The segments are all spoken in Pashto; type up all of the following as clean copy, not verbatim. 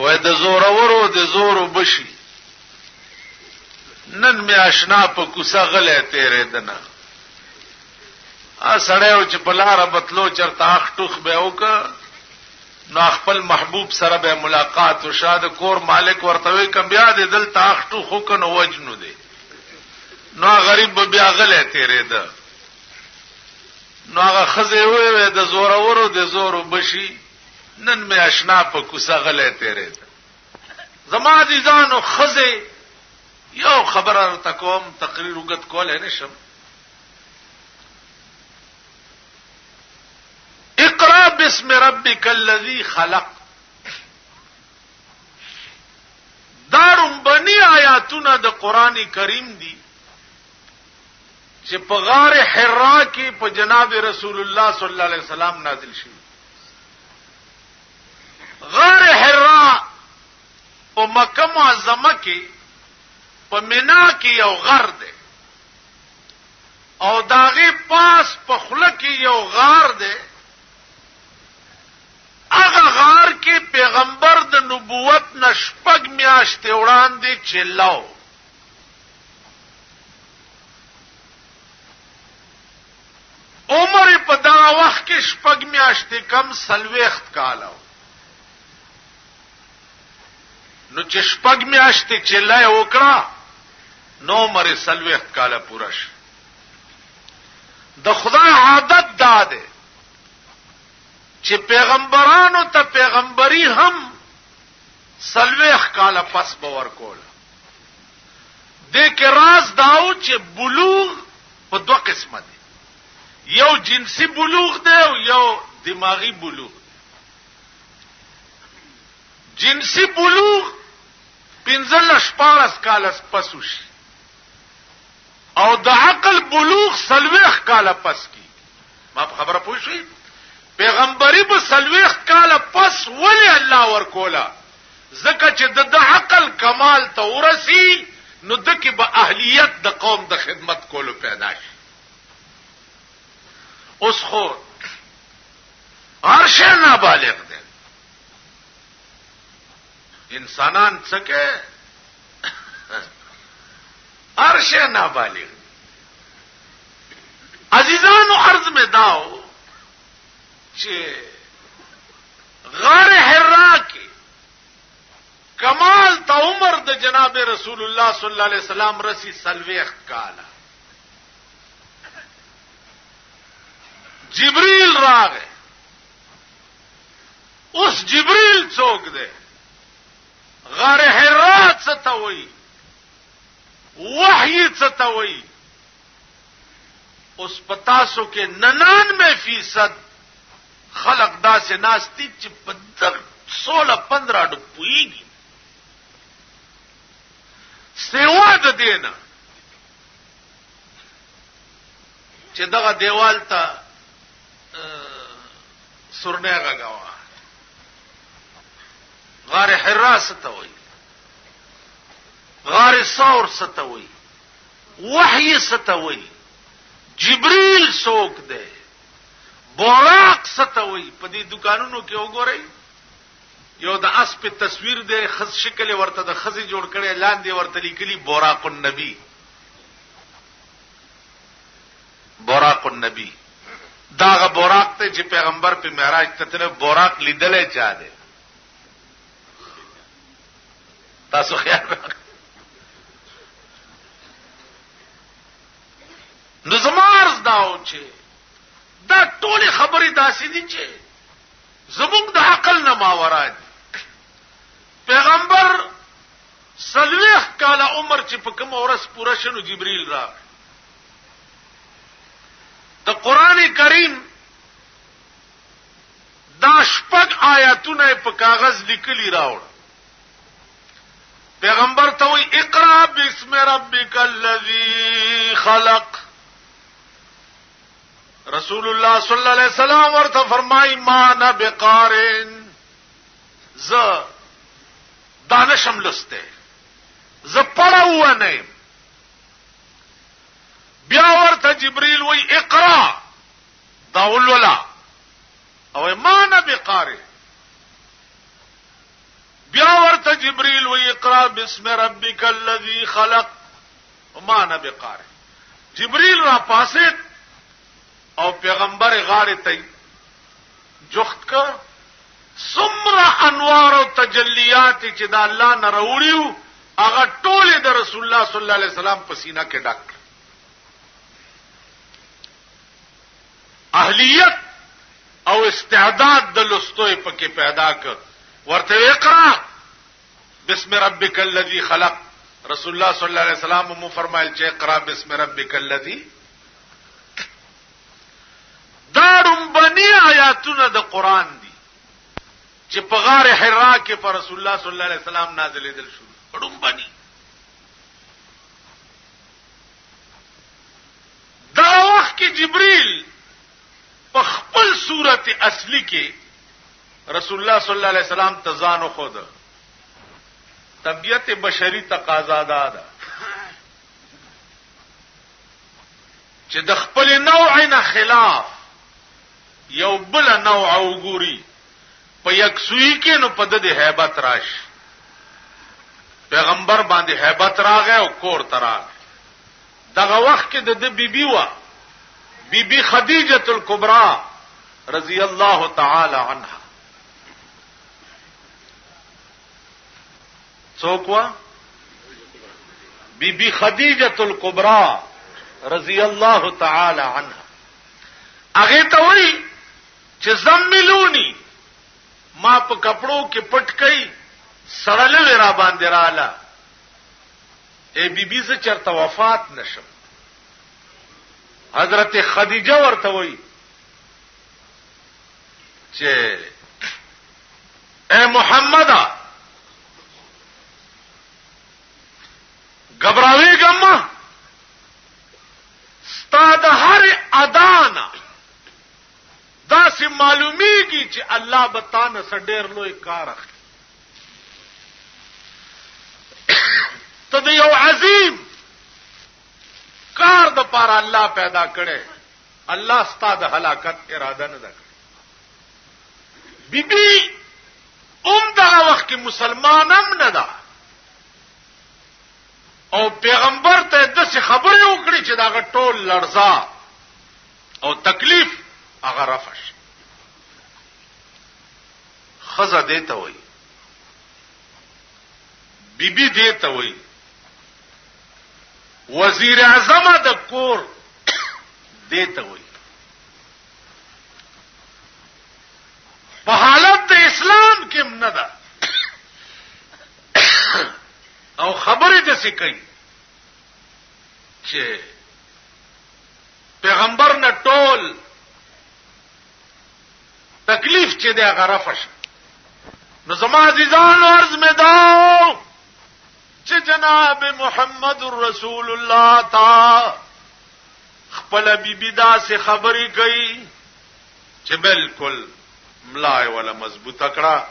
وای د زورورو د زورو بشي نن می آشنا په کوڅه غلې تیرې دنه سړیو چې په لاره بتلو چرته اخ ټوخ به وکړه نو خپل محبوب سره به ملاقات او شاده کور مالک ورته وی کم بیا دې دل تاخ ټوخ وکړو وجنو دی نو غریب به بیا غلې تیرې ده نو هغه خزه وې د زورورو د زورو بشي نن می آشنا په کوڅه غلې تیرې ده زما عزیزانو خزه یو خبره تکوم تقریر وګت کول نه شم اقرا بسم ربک الذی خلق دارم بنی آیاتونه د قران کریم دي چې په غار حرا کې په جناب رسول الله صلی الله علیه وسلم نازل شي غار حرا او مکه معظمه کې په مینا کې یو غر دی او داغه پاس په خله کې یو غار دی هغه غار کې پیغمبر د نبوت نشپګ میاشتې وړاندې چلاو عمر په دا وخت کې شپږ میاشتې کم سلويخت کالو نو چې شپږ میاشتې چلای وکړه نو عمر سلويخت کاله پوره شي د خدای عادت داده چې پیغمبرانو ته پیغمبري هم سلويخ کاله پس باور کوله د کې راز داو چې بلوغ په دوه قسمه دي یو جنسي بلوغ دی او یو دماغي بلوغ جنسي بلوغ 15 کاله پس وشي او د عقل بلوغ سلويخ کاله پس کی ما خبره پوه شئ پیغمبري په سلويخ کاله پس ولی الله ورکولا ځکه چې د عقل کمال ته ورسی نو دکې به اهلیت د قوم د خدمت کولو پیدا شي اوس خو هرشه نابالغ دي انسانان څکه هرشه نابالغ عزیزانو عرض میں داو چې غار حرا کې کمال تا عمر د جناب رسول الله صلی الله علیه وسلم رسی سلويخ کاله جبريل راغه اوس جبريل څوک دی غار حرا څه ته وایي وحی څه ته وایي اوس پتاسو کې 99% خلق دا سے ناستی چې په 16-15 ډو پويږي سیوا د دینه چې دغه دیوال ته سرنه غاوا غار حرا ستوي غار ثور ستوي وحي ستوي جبريل سوک ده بوراق ستوي په دې دکانونو کې وګورئ یو د اس په تصویر ده خز شکل ورته د خزي جوړ کړي لاندې ورته لیکلي بوراق النبي بوراق النبي داغه بوراق ته چې پیغمبر په معراج ته تر بوراق لیدلې چا ده تاسو خیال راک نو زمارز داو چې دا ټول خبرې داسې دي چې زموږ د عقل نه ماورا دي پیغمبر سلويخ کاله عمر چې په کوم ورځ پوره شنو جبريل را د قران کریم دا شپږ آیاتونه په کاغذ لیکلي راوړ پیغمبر ته وی اقرا بسم ربک الذی خلق رسول الله صلی الله علیه وسلم ورته فرمای ما نه بقارن ز دانشم لسته ز پړاو نه بیا ورته جبريل وی اقرا داول ولا او ما نه بقارن بیا جبريل ويقرأ بسم ربك الذي خلق وما انا بقارئ. جبريل را پاسید او پیغمبر غاړه ته جوخت کا سمرا انوار او تجلیات چې د الله نه راوړیو هغه ټول د رسول الله صلی الله علیه وسلم په سینه کې ډک. اهلیت او استعداد د لستوي پکې پیدا کړ. ورته اقرا بسم ربک الذی خلق. رسول الله صلی الله علیه وسلم مو فرمایل چې اقرا بسم ربک الذی. دارم بنی آیاتونه د قران دي چې په غار حرا کې پر رسول الله صلی الله علیه وسلم نازلېدل شو. پړم بنی دا وخت کې جبريل په خپل صورت اصلي کې رسول الله صلی الله علیه وسلم تزانو خود طبیعت بشری تقاضا ده چې د خپل نوع نه خلاف یو بل نوع وګوري په یکسوی کې نو په د هیبت راش. پیغمبر باندې هیبت راغی او کور تراغ. دغه وخت کې د بیبي وا بیبي خدیجه الکبرى رضی الله تعالی عنها. څوک وا؟ بیبي خدیجه الکبرى رضی الله تعالی عنها. هغه ته وایي چې زملونی ما په کپړو کې پټ کړي سړلې را باندې رااله ای بیبي زه چرته وفات نشم. حضرت خدیجه ورته وایي چې اے محمد غبراوي ګم ستاد هر ادانا دا سي معلومیږي چې الله بتانه سډیر لوی کار اخلي. ته د یو عظیم کار د پاره الله پیدا کړي. الله ستاسو د هلاکت اراده نه ده. بیبي دا وخت کې مسلمان هم نه ده او پیغمبر ته د څه خبرې وکړي چې دا ټول لړزا او تکلیف هغه رفش. خزه دیته وای بیبي دیته وای وزیر اعظم د کور دیته وای. په حالت د اسلام کې نه ده او خبرې د څه کوي چې پیغمبر نه ټول تکلیف چې دی هغه رفش. نو زما عزیزان عرض مې دا چې جناب محمد رسول الله تا خپل بیبي دا سه خبرې کوي چې بالکل ملای ولا مضبوطه کړه.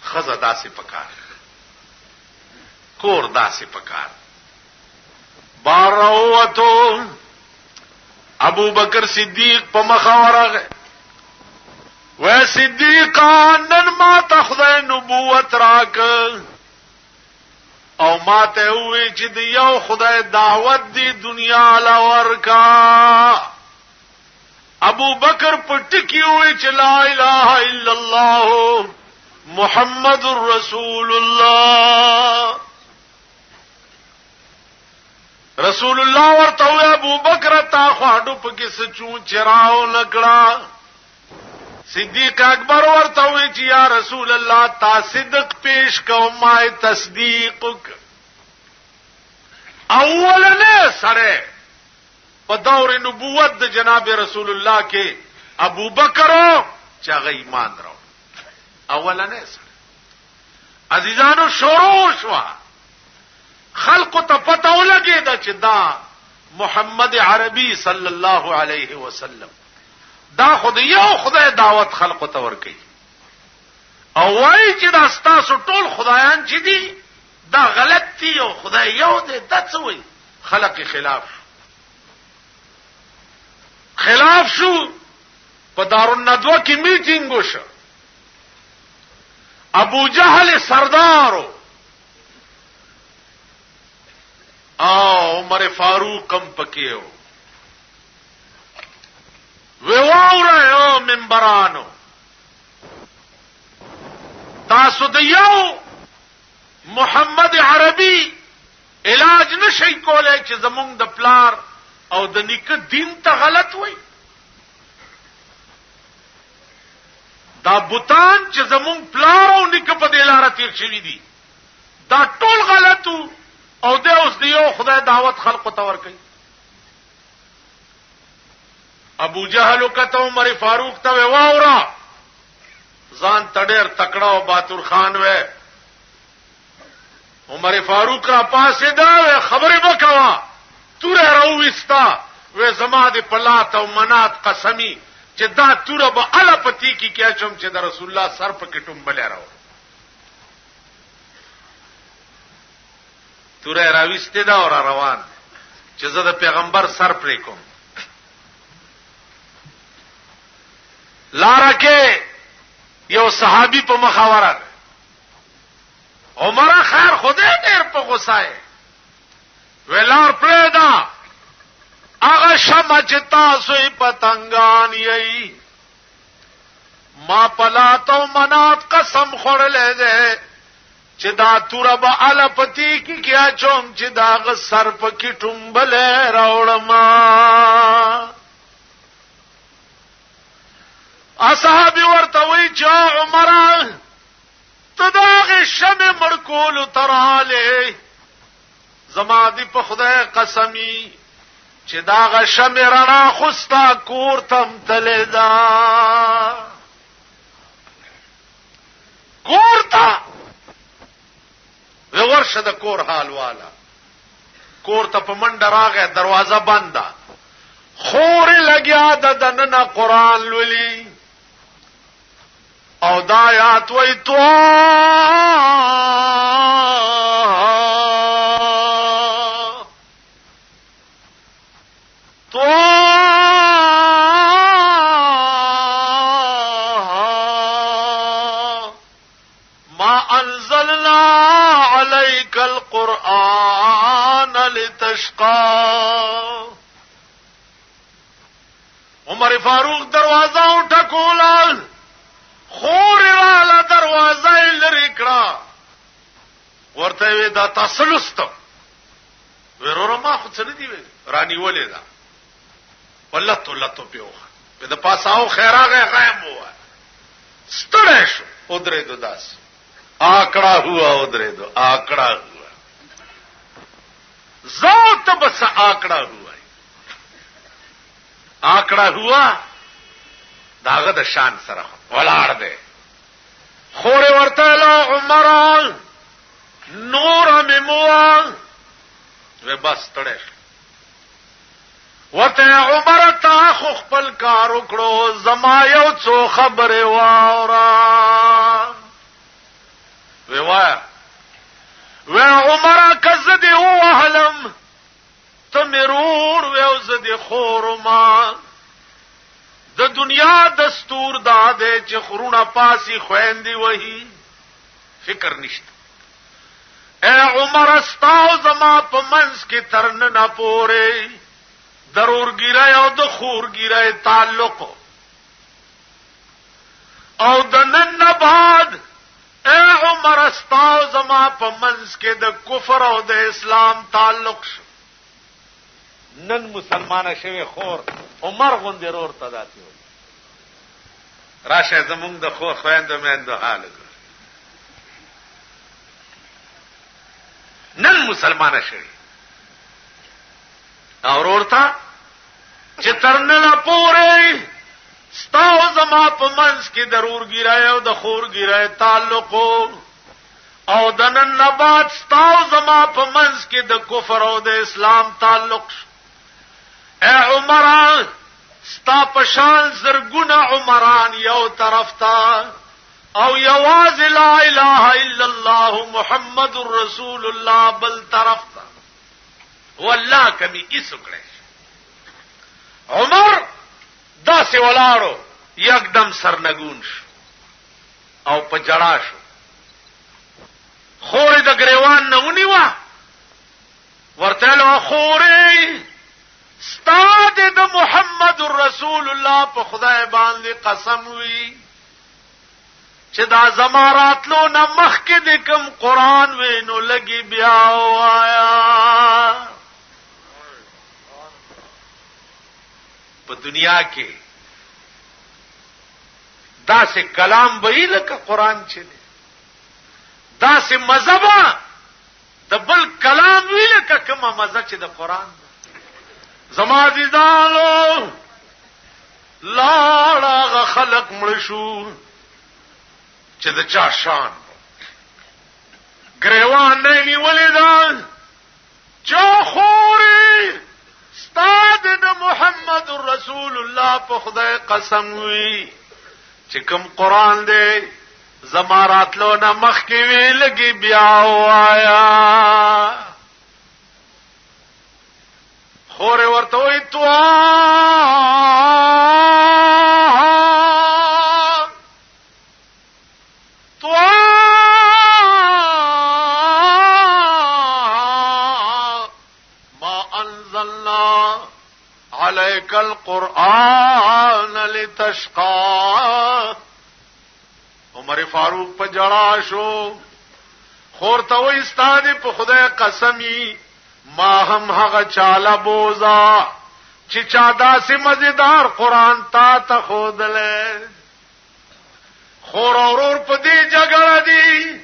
خزه داسې پکار کور داسې پکار. باروتو ابو بکر صدیق په مخاورغه و صدیقان نن ما تخذ نبوت راک او ما ته وی چې د یو خدای دعوت دی دنیا لا ورکا. ابو بکر پټکی وی چې لا اله الا الله محمد رسول الله. رسول الله ورته ابو بکر تا خواډو پکې سچو چراو نکړه. صدیق اکبر ورته وی چې یا رسول الله تا صدق پیش کو ما تصدیق. اولنه سره په دور نبوت د جناب رسول الله کې ابو بکر چې هغه ایمان راو. اولنه سره عزیزانو شروع شو خلق ته پته ولګی دا چې دا محمد عربي صلی الله علیه وسلم دا خدای یو خدای دعوت خلق ته ورکي او وای چې دا ستاسو ټول خدایان چې دي دا غلط دي او خدای یو دی. دا څه وای خلق خلاف شو. په دارالندوه کې میټینګ وشو. ابو جهل سردارو عمر فاروق کم پکیو ویواورا منبرانو تاسو د یو محمد عربي علاج نشي کولای چې زمونږ د پلار او د نیکه دین ته غلط وای دا بوتان چې زمونږ پلار او نیکه په دې لار تیر شوی دي دا ټول غلطو او د اوس دیو خدای دعوت خلق ته ور کوي ابو جهل کته عمر فاروق ته واورا ځان تډیر تکړه او باتور خان وې عمر فاروق را پاسې دا خبره وکوا توره راوستا و زما د پلات او منات قسمی چې دا توره به الا پتی کی کیا چم چې د رسول الله سر په کټم بل راو توره راوسته دا اور روان چې زه د پیغمبر سر پرې کوم لاره کې یو صحابي په مخاوره عمر خیر خدای ډېر په غوسه ویلار پرېدا هغه شمع چې تاسو یې پتنګان یې ما پلاتو منات قسم خورلې ده چې دا توره به الپتی کی کیا چوم چې دا غ سر په کې ټومبل راوړم اصحاب ورته وی چې عمر تداغ شمع مرکول تراله زما دی په خدای قسمی چې داغ شمع رڼا خوستا کور تم تلدا کور تا ورشه د کور حال والا کور ته په منډه راغی دروازه بنده خور لګیا د دننه قران لولي او دایات وی تو ما انزلنا عليك القرآن لتشقى عمر فاروق دروازه اٹھکولا خور والا دروازه لری کړه ورته وی دا تاسلست ورور ما خو څه دی رانی ولې دا ولته پیوخه په د پاساو خیراغه غیم هوا ستړی شو ودرې دو داس آکڑا ہوا ودرې دو آکڑا ہوا ذات بس آکڑا ہوا آکڑا ہوا داغه د شان سره ولاړ دی خور ورته لا عمر نور مموا و بس تړې ورته عمر تا خو خپل کار وکړو زما یو څو خبره واورا و عمر کزدی وهلم تمرور و زدی خورما د دنیا دستور دا دے چې خرونه پاسی خويندې وਹੀ فکر نشته اے عمر استاو زما په منځ کې ترن نه پوره ضرور ګیرای او د خور ګیرای تعلق او د نن بعد اے عمر استاو زما په منځ کې د کفر او د اسلام تعلق شو نن مسلمانه شوی خور عمر غوندې رور تداتي راشه زمونږ د خور خويندو مېندو حال نن مسلمانه شوی او ورته چې ترنه پورې ستاو زما په منځ کې ضرور ګیرای او د خور ګیرای تعلق او د نن بعد ستاو زما په منځ کې د کفر او د اسلام تعلق اے عمر ستا پشان زرګونه عمران یو طرف تا او یواز لا اله الا الله محمد رسول الله بل طرف تا والله کمی اسکړې عمر داسې ولاړو یکدم سرنګون شو او په جړا شو خور د گریوان نه ونیوا ورته له خوري استاد د محمد رسول الله په خدای باندې قسم وی چې دا زماراتلو نه مخکې د کوم قران وینو لګي بیا وایا په دنیا کې دا سه کلام به لکه قران چې دا سه مذهب د بل کلام وی لکه کومه مزه چې د قران زما عزیزانو لاړه خلق مړ شو چې د چا شان ګریوان نه نیولې ده چوخوري استاد د محمد رسول الله په خدای قسم وی چې کوم قران دی زماراتلو نه مخکې وی لګي بیا وایا خور ورته وی عليك القرآن لتشقى عمر فاروق په جړا شو خور ته وې ستانه په خدای قسمی ما هم هغه چاله بوزا چې چا داسې مزیدار قرآن تا ته خودله خور اورور په دې جګړه دي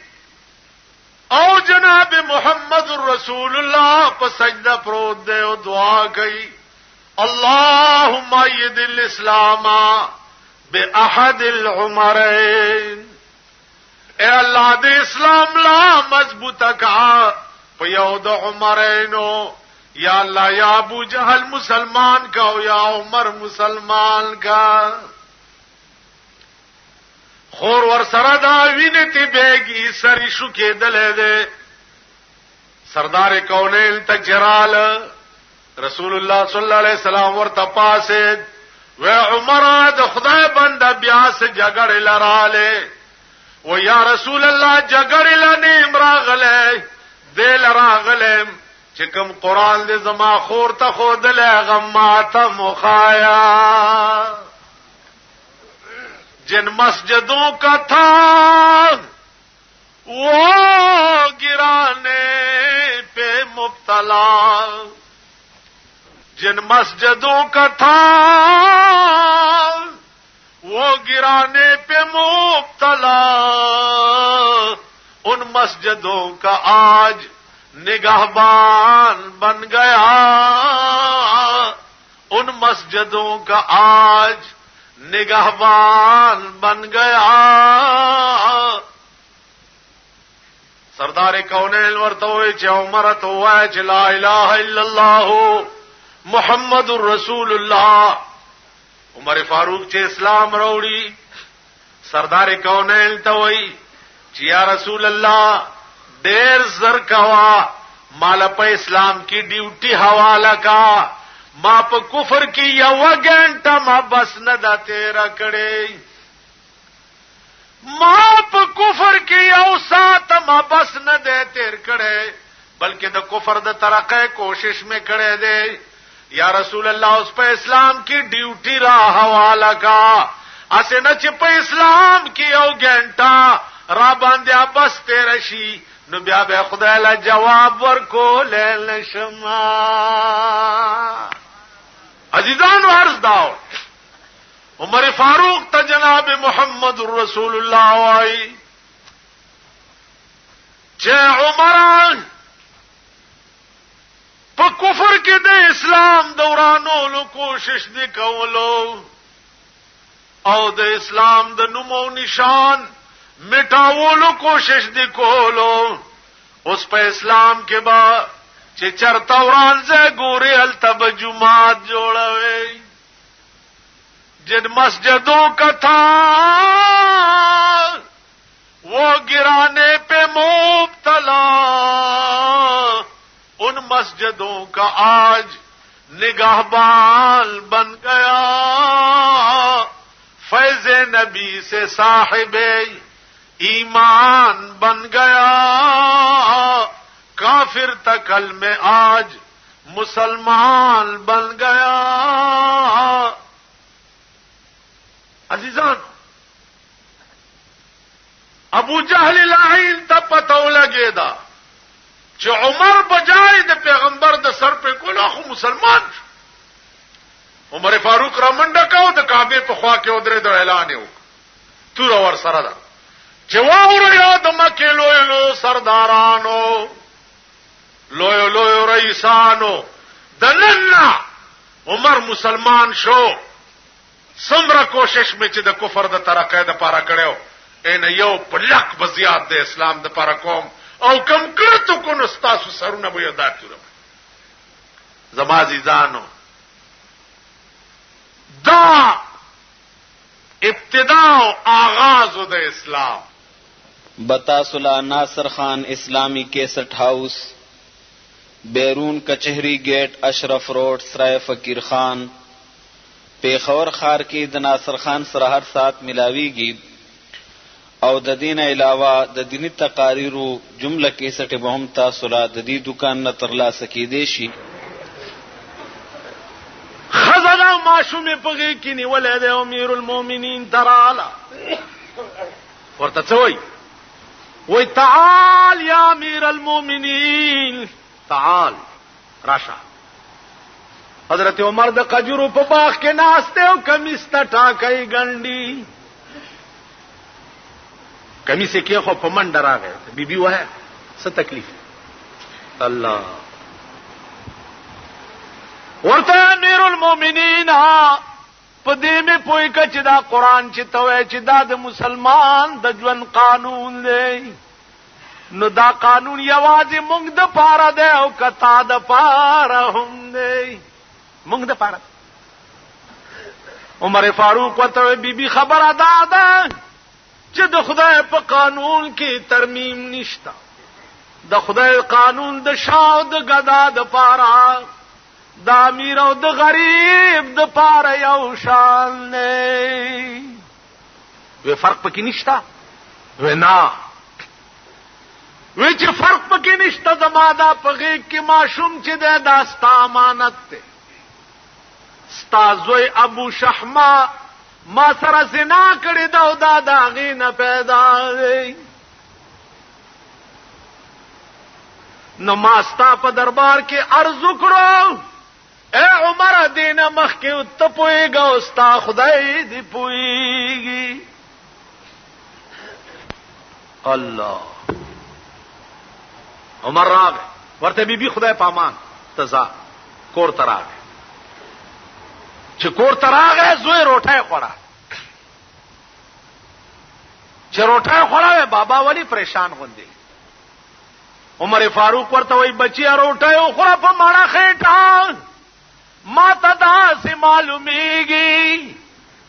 او جناب محمد رسول الله په سجده پروت دی او دعا کوي اللهم ايد الاسلام باحد العمرين اے اللہ دے اسلام لا مضبوط کا پیو د عمرینو یا اللہ یا ابو جہل مسلمان کا او یا عمر مسلمان کا خور ور سره دا وینتی بیگی سری شو کې دلې ده سردار کونین تجرال رسول الله صلی الله علیه وسلم ورته پاسه و عمر د خدای بنده بیا سه جګړه لراله و یا رسول الله جګړه لنه امراغله دل راغله چې کوم قران دې زما خور ته خودله غماته مخایا جن مسجدوں کا تھا وہ گرانے پہ مبتلا جن مسجدوں کا تھا وہ گرانے پہ مبتلا ان مسجدوں کا آج نگہبان بن گیا ان مسجدوں کا آج نگہبان بن گیا سردار کونین ورته وی چې عمر ته وای چې لا اله الا الله محمد رسول الله عمر فاروق چې اسلام راوړي سردار کونین ته وی چې یا رسول الله ډېر زر کوا مال په اسلام کی ډیوټي حواله کا ما په کفر کې یو غنټه ما بس نه دا تیرا کړي ما په کفر کې یو سات ما بس نه ده تیر کړي بلکې د کفر د ترقه کوشش مې کړې ده یا رسول الله اوس په اسلام کې ډیوټي را حواله کا اسنه چې په اسلام کې یو غنټه را باندې بس تیر شي نو بیا به خدای له جواب ورکول نشما عزیزان عرض داو عمر فاروق تا جناب محمد رسول اللہ وائی چه عمران پا کفر کی دے اسلام دورانولو کوشش دی کولو او دے اسلام دا نمو نشان مٹاولو کوشش دی کولو اس پا اسلام کے بعد چې چرتا وران سے گورے التب جماعت جوڑوے جن مسجدوں کا تھا وہ گرانے پہ مبتلا ان مسجدوں کا آج نگہبان بن گیا فیض نبی سے صاحب ایمان بن گیا کافی کافر تھا کل میں آج مسلمان بن گیا. عزیزان ابو جہل لعین ته پتو لګی دا چې عمر بجای د پیغمبر د سر په کولو خو مسلمان شو. عمر فاروق را منډه کاو د کعبه په خوا کې ودرې د اعلان یو تور ور سره دا چې واورو یو د مکه لوی سردارانو لوی رئیسانو دننا عمر مسلمان شو. سمره کوشش می چې د کفر د ترقې د پاره کړو ان یو پلک بزیات د اسلام د پاره کوم او کم کړتو کو نو تاسو سرونه به یاد کړو. زما عزیزانو دا ابتدا او آغاز د اسلام. بتاسلا ناصر خان اسلامی کیسٹ ہاؤس، بیرون کچہری گیٹ، اشرف روڈ، سرائے فقیر خان، پیښور خار کې د ناصر خان سره هر سات ملاویږي او د دین علاوه د دینی تقاریرو جمله کیسټ به هم تاسو را د دې دکان نه ترلاسه کیدی شي. خزانه ماشومه پغې کې نیولې ده امیر المؤمنین تعالی ورته څوي وای تعال یا امیر المؤمنین تعال راشا. حضرت عمر د قجرو په باغ کې ناشته او کمیس ته ټاکای ګنډي. کمیس کې خو په منډه راغی. بیبي وای څه تکلیف الله ورته امیر المؤمنین په دې مې پوي کچ دا قران چې توې چې دا د مسلمان د ژوند قانون دی نو دا قانون یوازې موږ د پاره دی او کتا د پاره هم دی. موږ د پاره. عمر فاروق ورته بیبي خبره ده چې د خدای په قانون کې ترمیم نشتا. د خدای قانون د شاو د غدا د پاره د امیر او د غریب د پاره یو شان نه. وی فرق پکې نشتا. وینا وی چې فرق پکې نشتا زما دا پغې کې ماشوم چې د داستا امانت ته استازوی ابو شحما ما سره زنا کړی دا او دا داغې نه پیدا دی نو ما ستا په دربار کې عرض وکړو اے عمر دینه مخکې ته پوهېږه او ستا خدای دې پوهېږي. الله عمر راغی ورته بیبي خدای په امان تزا کور ته راغی. چې کور ته راغی زوی روټۍ خوړه. چې روټۍ خوړه بابا ولی پریشان غوندي. عمر فاروق ورته وای بچیا روټۍ خوړه په ماړه خېټه ما ته داسې معلومیږي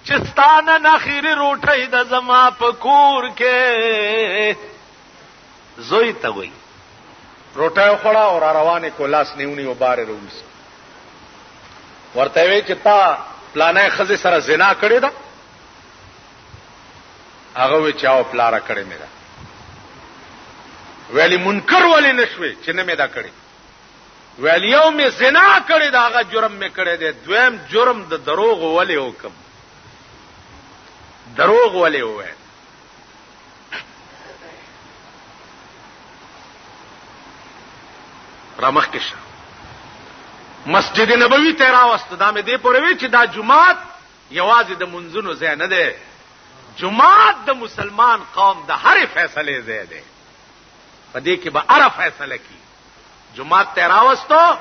چې ستانه نخیری روټۍ د زما په کور کې. زوی ته وای روټۍ خوړه او را روانې کو لاس نیونی و بار روس ورته وی چې تا پلانې خزه سره زنا کړې ده. هغه وی چاو پلاره کړې مې ده. ویلی منکر ولی نشوي چې نه مې دا کړې. ویلی یو مې زنا کړې ده هغه جرم مې کړې ده. دویم جرم د دروغ ولی حکم دروغ ولی وای. رامخ کې مسجد نبوی ته راوست. دا مې دې پورې وی چې دا جمعات یوازې د منځونو ځای نه دی. جمعات د مسلمان قوم د هر فیصله ځای دی. په دې کې به هر فیصله کی. جمعات ته راوستو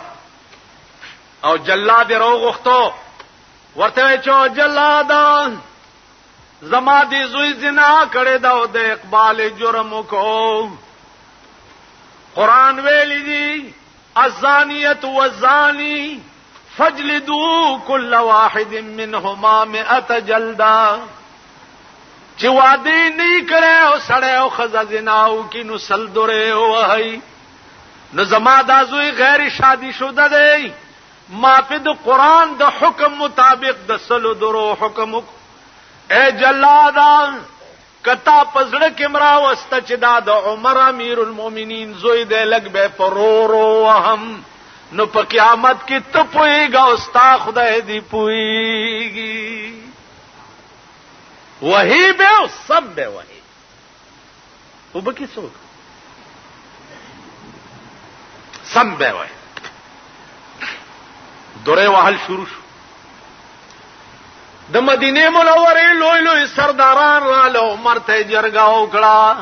او جلاد راغختو ورته وی چې جلاد زما دې زوی زنا کړی دا او د اقبال جرم کو. قران ویلی دی الزانیة والزانی فاجلدوا كل واحد منهما 100 جلدا. چې وادي نه کړي او سړی او خزه زناو کې نو سل دوره وای. نو زما دا زوی غیر شادي شوده دی ما په د قران د حکم مطابق د سلو درو حکم. اے جلادا کتا پزړه کې مرا وسته چې دا د عمر امیر المؤمنین زوی دی لګ به پرورو وهم نو په قیامت کې ته پويګا او ستا خدای دی پويږي وਹੀ به او سب به وਹੀ وبکی څوک سم به وਹੀ دوره وهل شروع شو د مدینه منوره لوی لوی سرداران را له عمر ته جرګه وکړه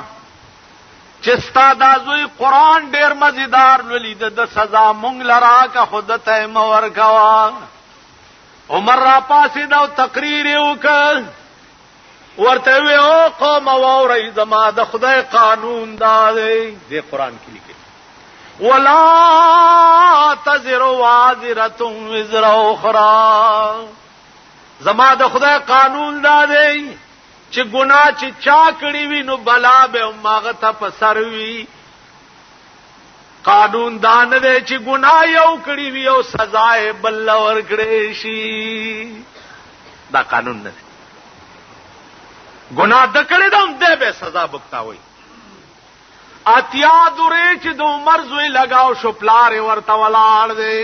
چې ستا د زوی قران ډیر مزیدار ولید د سزا مونږ لرا کا خود ته مور کوا عمر را پاسې دا تقریر وکړ ورته وی او قوم ووري زما د خدای قانون دا دی قران کې لیکي ولا تزر وازره وزر اخرى زما د خدای قانون دا دی چې ګناه چې چا کړی وي نو بلا به ماغه ته په سر وي قانون دا نه دی چې ګناه یو کړی وي او سزا یې بل ورکړي شي دا قانون نه دی ګناه د کړی دا هم دی به سزا بوکتاوي اتیا دورې چې د عمر زوی لگاو شو پلار ورته ولاړ دی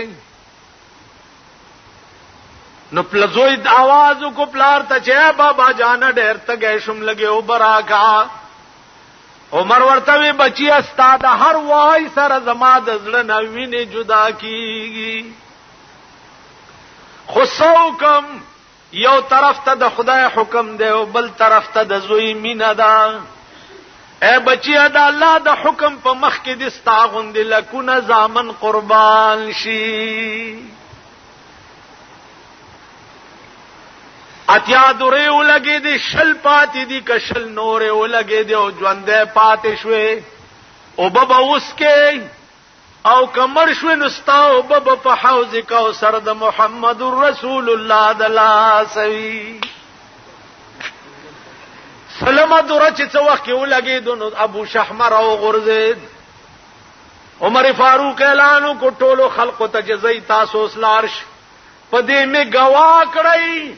نو پلزوی आवाज کو پلار ته چې بابا جان ډېر تګې شم لګیو براکا عمر ورته وی بچی استاد هر وای سره زما د زړه نوینه جدا کیږي خصوکم یو طرف ته د خدای حکم دی او بل طرف ته د زوی مینا ده اے بچی دا الله د حکم په مخ کې د استاغوند لکونه زامن قربان شي اتیا دوره ولګې دي شل پاتې دي کشل نور ولګې دي او ژوندې پاتې شوي او بابا اوس کې او کمر شوي نستا او بابا په حوض کوثر د محمد رسول الله د لاسوي سلام دوره چې څو وخت ولګې دو ابو شحمر او غرزید عمر فاروق اعلان کو ټولو خلق ته جزای تاسو اسلارش پدې می گوا کړی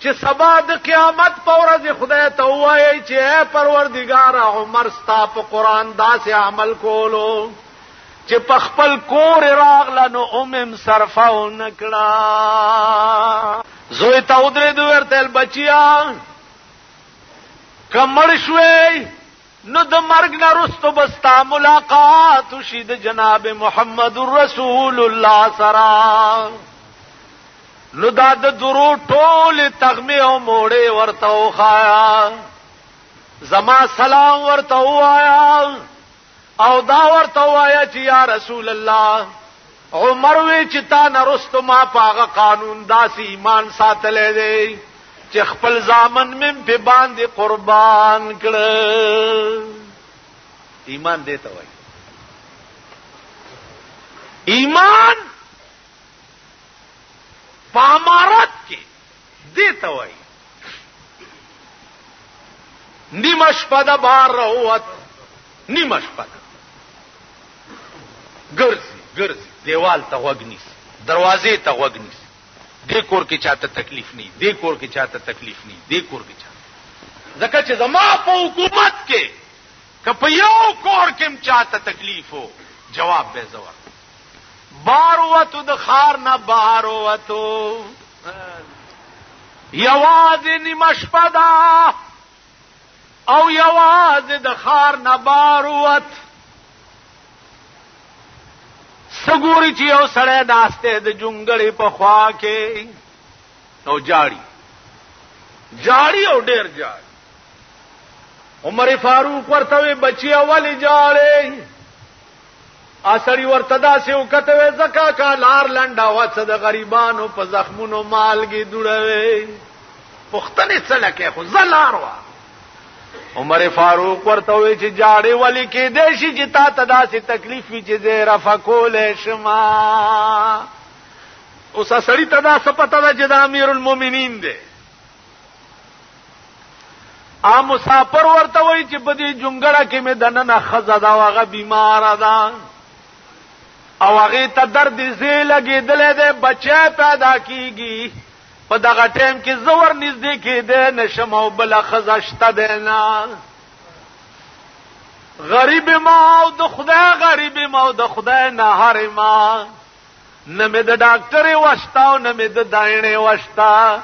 چې سبا د قیامت په ورځ خدای ته وایي چې اے پروردگار عمر ستا په قران داسې عمل کولو چې په خپل کور راغله نو صرفاو نکړه زوی ته ودرې دوی ورته بچیا کمړ شوي نو د مرګ نه رستو بستا ملاقات شي د جناب محمد رسول الله سره نو دا د درو ټول تغمه او موړې ورته وخایا زما سلام ورته وایا او دا ورته وایا چې یا رسول الله عمر وی چې تا نرستو ما پاغه قانون داسې ایمان ساتلې دی چې خپل ځامن مم په باندې قربان کړ ایمان دیته وای ایمان پامارت کې دیته وای نیمه شپه د بار راووت نیمه شپه ګرځي دیوال ته غوږ نیسي دروازې ته غوږ نیسي دې کور کې چاته تکلیف نه دې کور کې چاته تکلیف نه دې کور کې چاته ځکه چې زما په حکومت کې که په یو کور کې چاته تکلیف وو جواب به زور بار وته د خار نه بار وته یوازې نیمه شپه ده او یوازې د خار نه بار وته سګوري چې یو سړی ناشته د جونګړې په خوا کې نو جاړي او ډېر جاړي عمر فاروق ورته بچي اولی جاړي اسړی ورته داسې وکته زکا کا لار لنډا وڅ د غریبانو په زخمونو مالګي دوړوي پختنې څلکه خو زلار وا عمر فاروق ورته وی چې جاړې ولی کې دیشي چې تا تداسي تکلیف وی چې زه رفقول شما اوس سړی تدا سپتا ده چې د امیر المؤمنین دی ا مسافر ورته وی چې په دې جونګړه کې مې دننه خزه دا واغه بیمار ده او هغه ته درد زی لګېدلې ده بچا پیدا کیږي په دغه ټیم کې زور نږدې کېدی نشم او بله ښځه شته دی نه. غریب ما او د خدای غریب ما او د خدای نه هر ما، نه مې د ډاکټرې وشتا او نه مې د داینې وشتا،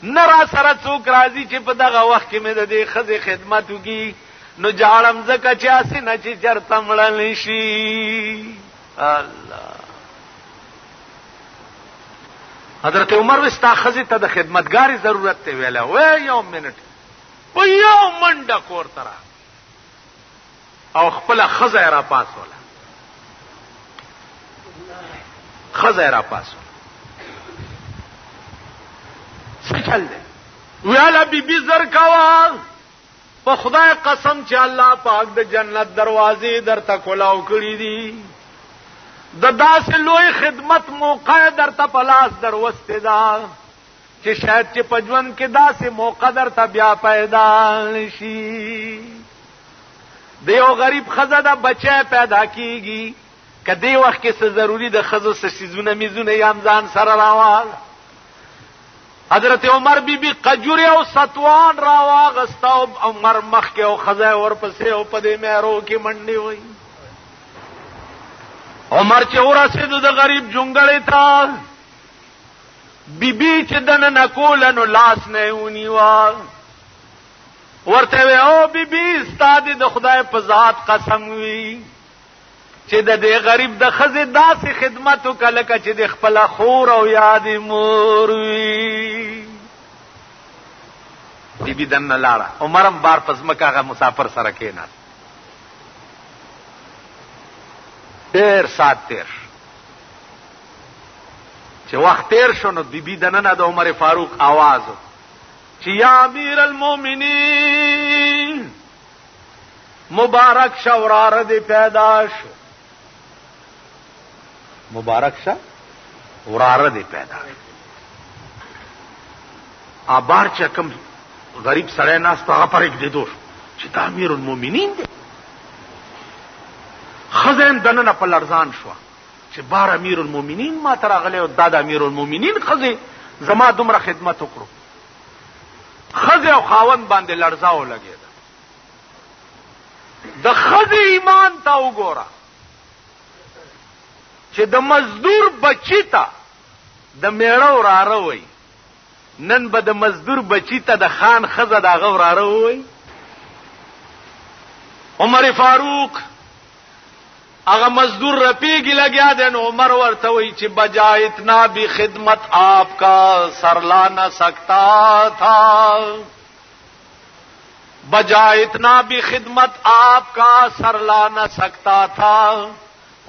نه را سره څوک راځي چې په دغه وخت کې مې د دې ښځې خدمت وکړي، نو جاړم ځکه چې هسې نه چې چېرته مړلی شي. الله حضرت عمر وی ستا ښځې ته د خدمتګارې ضرورت دی. ویله وی یو منټ په یو منډه کور ته را او خپله ښځه یې را پاسوله، ښځه یې را پاسوله. څه چل دی؟ ویاله بیبي زر کوه، په خدای قسم چې الله پاک د جنت دروازې درته کلاو کړي دي، د داسې لوی خدمت موقع درته په لاس دروستې ده چې شاید چې په ژوند کې داسې موقع درته بیا پیدا نشي. د یو غریب ښځه د بچی پیدا کیږي، که دې وخت کې څه ضروري د ښځو څه څیزونه میزونه یې هم ځان سره راواله. حضرت عمر بیبي قجوري او ستوان راواغسته او عمر مخکې او ښځه ورپسې او په دې مهرو کې منډې وایي. عمر چې ورسېدو د غریب جونګړې ته، بیبي چې دننه کوله نو لاس نه یې ونیوه، ورته وی او بیبي ستا دې د خدای په ذات قسم وي چې د دې غریب د ښځې داسې خدمت وکړه لکه چې د خپله خور او یا د مور وي. بیبي دننه لاړه، عمر هم بار په ځمکه هغه مسافر سره کېناست. ډېر ساعت تېر شو، چې وخت تېر شو نو بیبي دننه د عمر فاروق آواز و چې یا امیر المؤمنین مبارک شه وراره دې پیدا شو، مبارک شه وراره دې پیدا شو. بار چې کوم غریب سړی ناست هغه پرېږدېدو شو چې دا امیر المؤمنین دی. ښځه هم دننه په لړزان شوه چې بار امیر المؤمنین ما ته راغلی او دا د امیر المؤمنین ښځې زما دومره خدمت وکړو. ښځې او خاوند باندې لړزه ولګېده. د ښځې ایمان ته وګوره چې د مزدور بچی ته د میړه وراره وایي، نن به د مزدور بچی ته د خان ښځه د هغه وراره وایي. عمر فاروق هغه مزدور رپیږي لګیا دی، نو عمر ورته وایي چې بجا اتنا بھی خدمت آپ کا سر لا نہ سکتا تھا، بجا اتنا بھی خدمت آپ کا سر لا نہ سکتا تھا،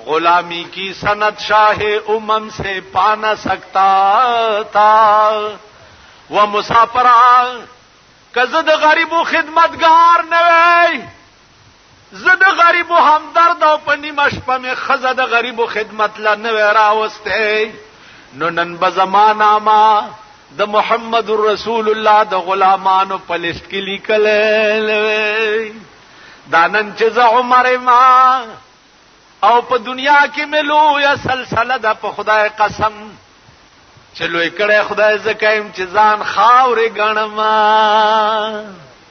غلامی کی سند شاہ امم سے پا نہ سکتا تھا. و مسافران که زه د غریبو خدمتګار نه وی، زه د غریبو همدرد او په نیمه شپه مې ښځه د غریبو خدمت له نه وی راوستی، نو نن به زما نامه د محمد رسول الله د غلامانو په لیست کې لیکلی. دا نن چې زه عمر ما او په دنیا کې مې لویه سلسله ده، په خدای قسم چې لوی کړی خدای زه کیم چې ځان خاورې ګڼم.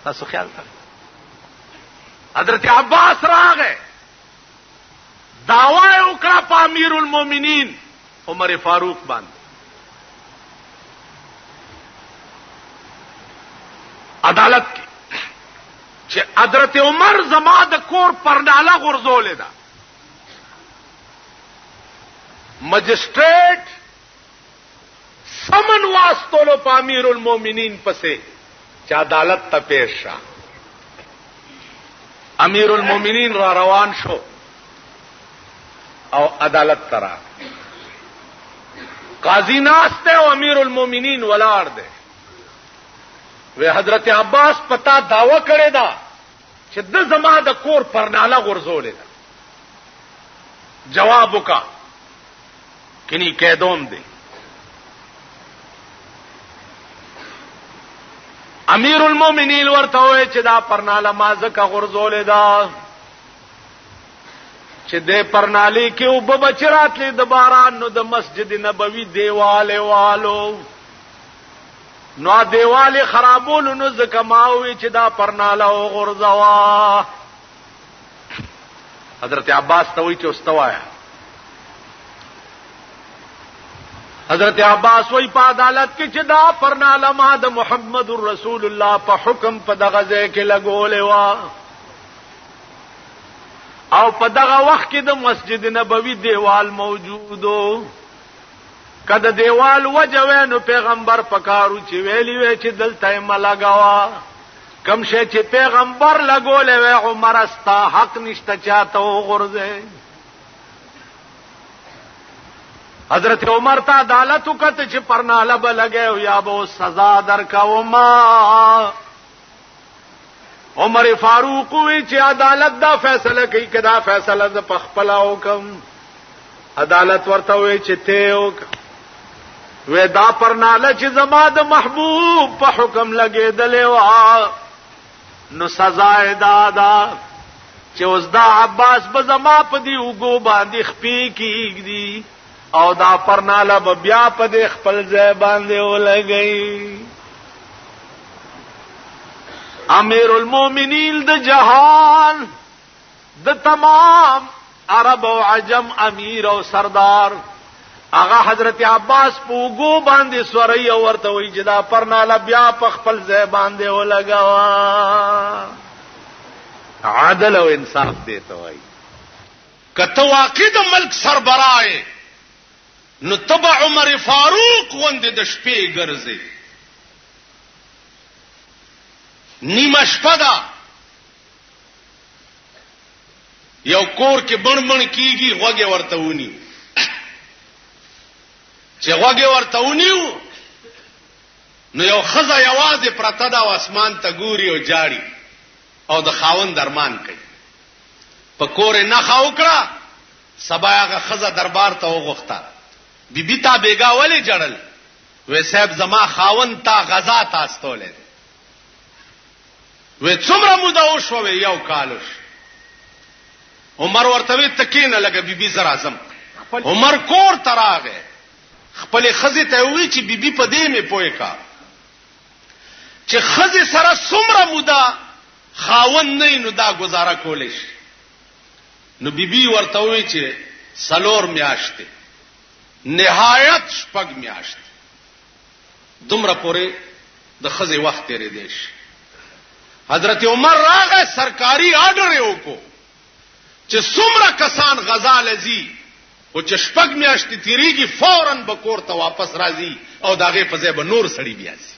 تاسو خیال کړئ حضرت عباس راغی، دعوی وکړه په امیر المؤمنین عمر فاروق باندې. عدالت کې چې حضرت عمر زما د کور پرناله غورځولې ده، مجسټریټ سمن واستولو په امیر المؤمنین پسې چې عدالت ته پیش شه. امیر المؤمنین را روان شو او عدالت ته راغی. قاضی ناست دی او امیر المؤمنین ولاړ دی. وی حضرت عباس پتا دعوه کړی دا چې د زما د کور پرناله غورځولې ده، جواب وکا کني قیدوم دی. امیر المؤمنین ورته وی چې دا پرناله ما ځکه غورځولې ده چې د پرنالې کې وب بچراتلې د باران نو د مسجد نبوي دیواله والو نو دیواله خرابول نو زکماوي چې دا پرناله او غرزوا. حضرت عباس ته وی چې استوایا. حضرت عباس وی په عدالت کې چې دا پرناله ما د محمد رسول الله په حکم په دغه ځای کې لګولې وا او په دغه وخت کې د مسجد نبوي دیوال موجودو. کله دیوال وجوینو پیغمبر پکارو چې ویلی وی چې دلته ملګوا کم شي چې پیغمبر لګولې وی عمر استا حق نشته چاته وغورځي. حضرت عمر ته عدالت وکړه چې پرناله به لګي یا به سزا درکوما. عمر فاروق وی چې عدالت دا فیصله کوي کدا فیصله ز پخپلا وکم. عدالت ورته وی چې ته وک وی دا پرناله چې زما د محبوب په حکم لګېدلې وا نو سزا ادا چې اوس دا عباس به زما په دی وګو باندې خپې کیږي او دا پرناله به بیا په دې خپل ځای باندې ولګي. امیر المؤمنین د جهان د تمام عرب او عجم امیر او سردار هغه حضرت عباس په وګو باندې سوري او ورته وی چې دا پرناله بیا په خپل ځای باندې ولګوا. عدل او انصاف دی ته وای. کته واقع د ملک سربراه نو تبع عمر فاروق وند د شپې ګرځي. نیمه شپه ده یو کور کې بڼبڼ کیږي غوږه ورته ونی چې غوږه ورته ونیو نو یو خزه یوازې پرته ده او اسمان ته ګوري او جاړي او د خاوند درمان کوي. په کور نه خاوکړه سبا هغه خزه دربار ته وغوښته. بیبي تا بیګا ولې جړل وې صاحب زما خاوند تا غزا تاستولې وې څومره موده وشو یو کالوش. عمر ورته وی تکینه لګه بیبي زرا اعظم. عمر کور تراغه خپل خزه ته وی چې بیبي په دې می پوي کا چې خزه سره څومره موده خاوند نه نو دا گزاره کولې شي. نو بیبي ورته وی چې سلور میاشته نهایت شپږ میاشته دومره پورې د خزه وخت تیرې دیش. حضرت عمر راغه سرکاري آرډر یې وکړو چې څومره کسان غزا لذي او چې شپږ میاشتې تیریږي فوراً به کور ته واپس راځي او داغه په ځای به نور سړی بیا سي.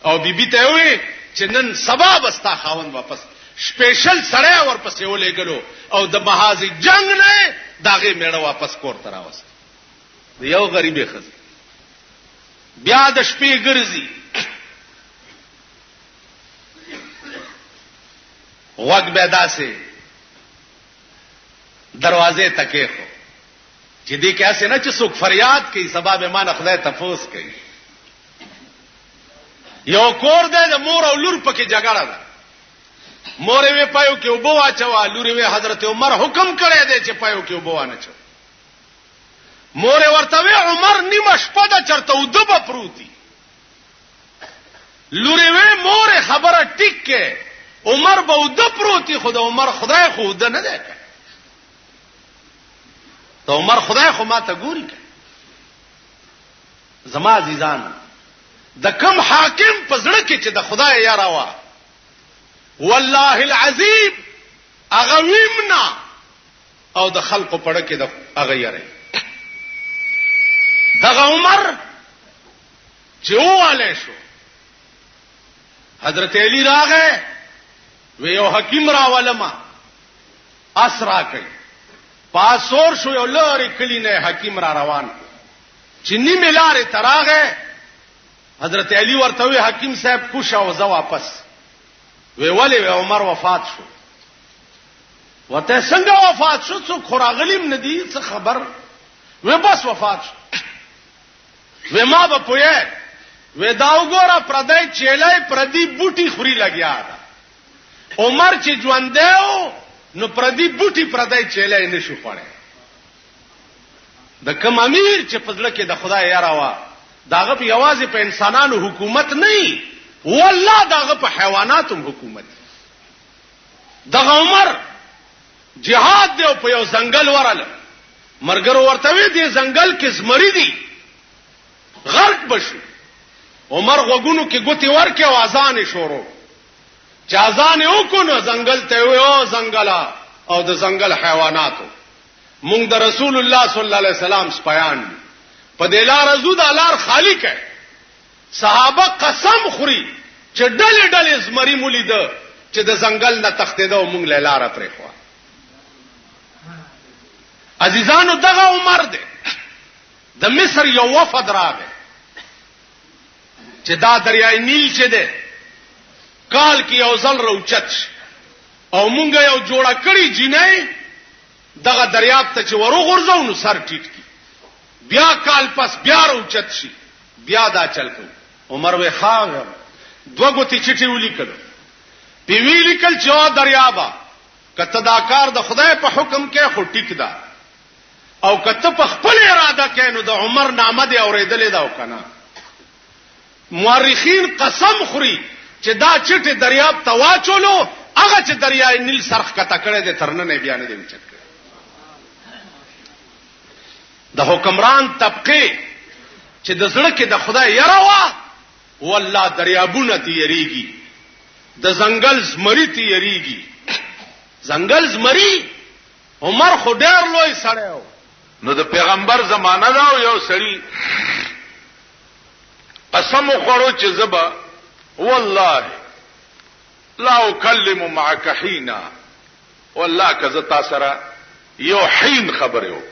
او بیبي ته وی چې نن سبا بستا خاوند واپس سپیشل سړی ورپسې ولېګلو او د محاذ جنگ نه داغه میړه واپس کور ته راوست. یو غریبه خزه بیا د شپې ګرځي وګ به داسې دروازې تکې خو چې دې کې اسه نه چې څوک فریاد کوي سبب ایمان خدای تفوس کوي. یو کور دی د مور او لور پکې جګړه ده. مور یې پایو کې وبو واچوا لور یې حضرت عمر حکم کړی دی چې پایو کې وبو وانه چو. مور ورته وی عمر نیمه شپه ده چرته ودبه پروتي. لور یې مور خبره ټیک کې عمر به ود پروتي خو د عمر خدای خو د نه ده ته عمر خدای خو ما ته ګوري زما عزیزان د کم حاکم په زړه کې چې د خدای یاره وا والله العظیم هغه ویمنا او د خلقو پړه کې د هغه یاره دغه عمر چې واله شو حضرت علی راغه وی یو حکیم راولما اسرا کوي پاسور شو یو لارې کلی نه حکیم را روان چې نیمه لارې تراغه حضرت علی ورته وی حکیم صاحب کوشا او زه واپس وی ولی وی عمر وفات شو. وته څنګه وفات شو څو خوراغلیم ندی څه خبر وی بس وفات شو. وی ما به پوهه وی دا وګوره پردای چیلای پردی بوټي خوري لګیا ده. عمر چې ژوند دیو نو پردی بوټي پردای چیلای نشو خوړې. د کوم امیر چې فضله کې د خدای یاره وا داغه په یوازې په انسانانو حکومت نه والله داغه په حیواناتو حکومت. دغه عمر جهاد دی په یو ځنګل وراله مرګرو ورته وی دی ځنګل کې زمری دی غرق بشو. عمر غوګونو کې ګوتی ورکه او اذان شروع چې اذان وکړو ځنګل ته وی او ځنګلا او د ځنګل حیواناتو مونږ د رسول الله صلی الله علیه وسلم سپیان په دلار زو د لار خالق ہے. صحابه قسم خوري چې ډلې ډلې زمری مولید چې د ځنګل نه تختیده او مونږ له لار پرې خو. عزیزانو دغه عمر دی د مصر یو وفد راغی چې دا دریای نیل چې دی کال کې یو ځل روچت او مونږ یو جوړه کړی جنې دغه دریاب ته چې ورغورځو نو سر ټیټ کی بیا کال پس بیا روچت شي بیا دا چل کو. عمر وی خاغ دو غوتی چټي ولیکل پی ویلیکل چې دریابا کته دا کار د خدای په حکم کې خو ټیک ده او کته په خپل اراده کې نو د عمر نامه دی اورېدلې دا وکنه. مورخین قسم خوري چې دا چټي دریاب ته واچولو هغه چې دریای نیل سرخ کته کړي د ترنه بیا نه دی وچت کړي. د حکمران طبقه چې د زړه کې د خدای یره وا والله دریابونه تیریږي د ځنګل زمری تیریږي. ځنګل زمری عمر خو ډېر لوی سړی نو د پیغمبر زمانہ دا یو سړی قسم خورو چې زبا والله لا اکلم معك حینا والله کزه تاسو سره یو حین خبره وک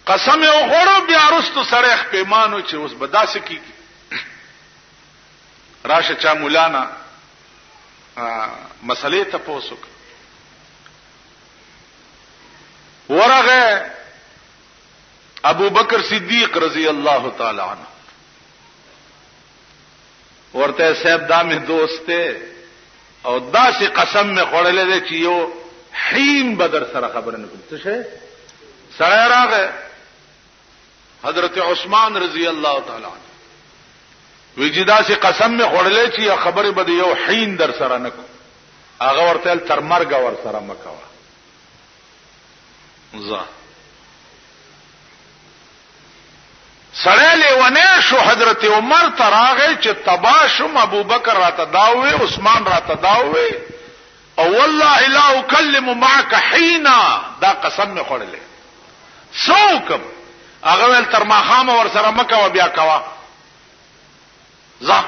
قسم یو خورو بیا رستو سره پیمانو چې اوس بداسه کیږي راشه چا مولانا مسلې ته پوسوک ورغه ابو بکر صدیق رضی الله تعالی عنہ ورته صاحب دا مې دوست ته او دا سي قسم مې خورلې چې یو حین بدر سره خبر نه کوم څه شي سره راغه حضرت عثمان رضی الله تعالی عنہ وجدا سي قسم مې خورلې چې خبره بده یو حین در سره نه کو هغه ورته تر مرګ ور سره مکوا زه سره لیونه شو حضرت عمر تراغه چې تباشم ابو بکر را تداوي عثمان را تداوي او والله لا اكلم معك حينا دا قسم مې خورلې سوکم هغه ول تر ماخام ور سره مکوا بیا کوا زه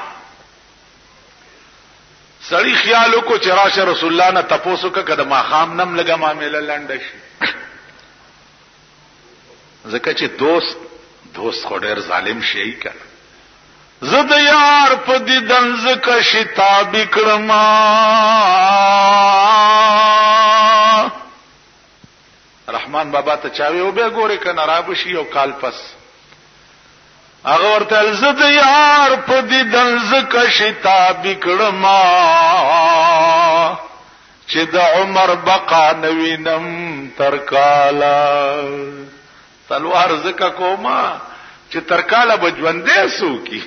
سړی خیال وکړو چې راشه رسول الله نه تاسو کده ما خام نم لګه معاملې لنډ شي ځکه چې دوست خو ډېر ظالم شي کړه زد یار په دې دنز کا شتاب کړما رحمان بابا ته چاوي او به ګوره کنه را بشي او کال پس هغه ورته زد یار په دې دنز کا شتاب کړما چې د عمر بقا نوینم تر کالا تلوار زکه کوما چې تر کاله بجوندې سو کی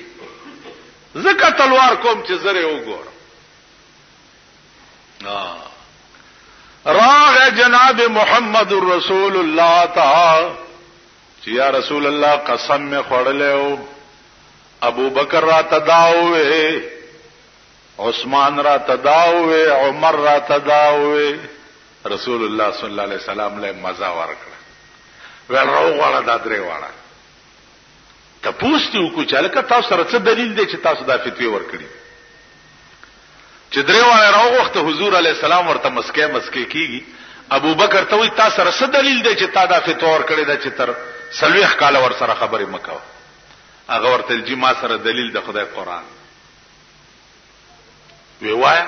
زکه تلوار کوم چې زره وګور راغ جناب محمد رسول الله تعالی چې یا رسول الله قسم می خړلې ابو بکر را تداوي عثمان را تداوي عمر را تداوي رسول الله صلی الله علیه وسلم له مزه ورکړه ول راغواړه دا درې واړه ته پوښتنه وکړه چې لکه تاسو سره څه دلیل دی چې تاسو دا فتوی ورکړي چې درې واړه راغوخته حضور علی السلام ورته مسکه کیږي ابو بکر ته وی تاسو سره څه دلیل دی چې تا دا فتوی ورکړي دا چې تر سلويخ کال ور سره خبرې مکو هغه ورته الجی ما سره دلیل د خدای قران وی وای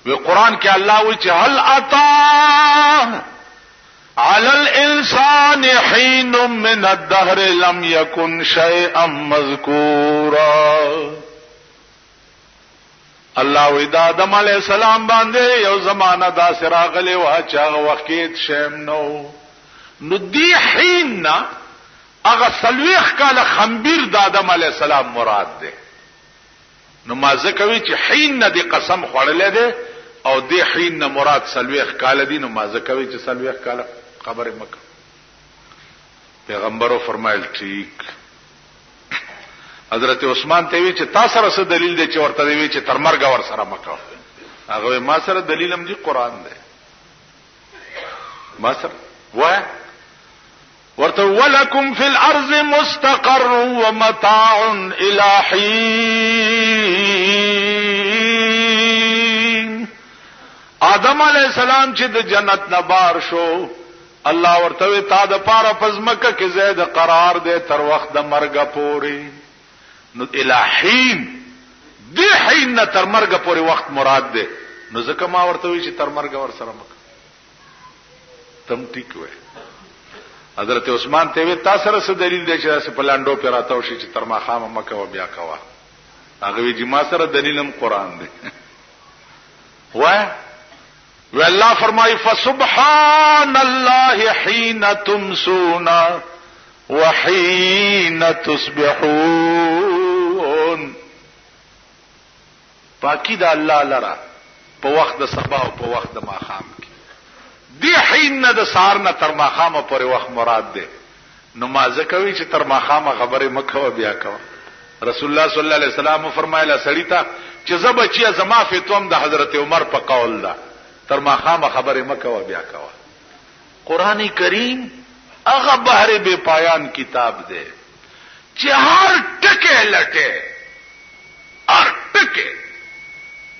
وی قران کې الله وی چې هل اتا على الانسان حين من الدهر لم يكن شيئا مذكورا الله وی د آدم علی السلام باندې یو زمانہ دا سراغلی وا چې هغه وخت شیم نو دی حین هغه سلويخ کاله خمبیر د آدم علی السلام مراد ده. نو ما ځکوي چې حین نه دی قسم خوړلې ده او دې حین نه مراد سلويخ کاله دي. نو ما ځکوي چې سلويخ کاله خبره مکه. پیغمبرو فرمایل ٹھیک. حضرت عثمان ته وی چې تاسو سره څه دلیل دی چې ورته وی چې تر مرګ ور سره مکه. هغه ما سره دلیل هم دی قران دی. ما سره وای ورته ولکم فی الارض مستقر ومتاع الی حین. آدم علیہ السلام چې د جنت نه بار شو الله ورته تا د پاره پزمکه کې زید قرار دی تر وخت د مرګ پورې. نو الی حین دی حین نه تر مرګ پورې وخت مراد دی. نو ځکه ما ورته وی چې تر مرګ ور سره مکه. تم ټیک وای. حضرت عثمان ته وی تاسو سره څه دلیل دی چې تاسو په لاندو پر راتاو شي چې تر ما خامه مکه و بیا کوا. هغه وی چې ما سره دلیلم قران دی. وای والله فرمای فسبحان الله حين تمسون وحين تصبحون. پاکی دا الله لرا په وخت د صبا او په وخت د ماخام کې. دی حین نه د سار نه تر ماخامه پورې وخت مراد ده. نو ما ځکوي چې تر ماخامه خبره مکه بیا کوه. رسول الله صلی الله علیه وسلم فرمایله سړی ته چې زبچیا زما فتوم د حضرت عمر په قول ده تر ماخامه خبره مکه بیا کوه. قران کریم هغه بحر بے پایان کتاب ده چې هر ټکه لټه هر ټکه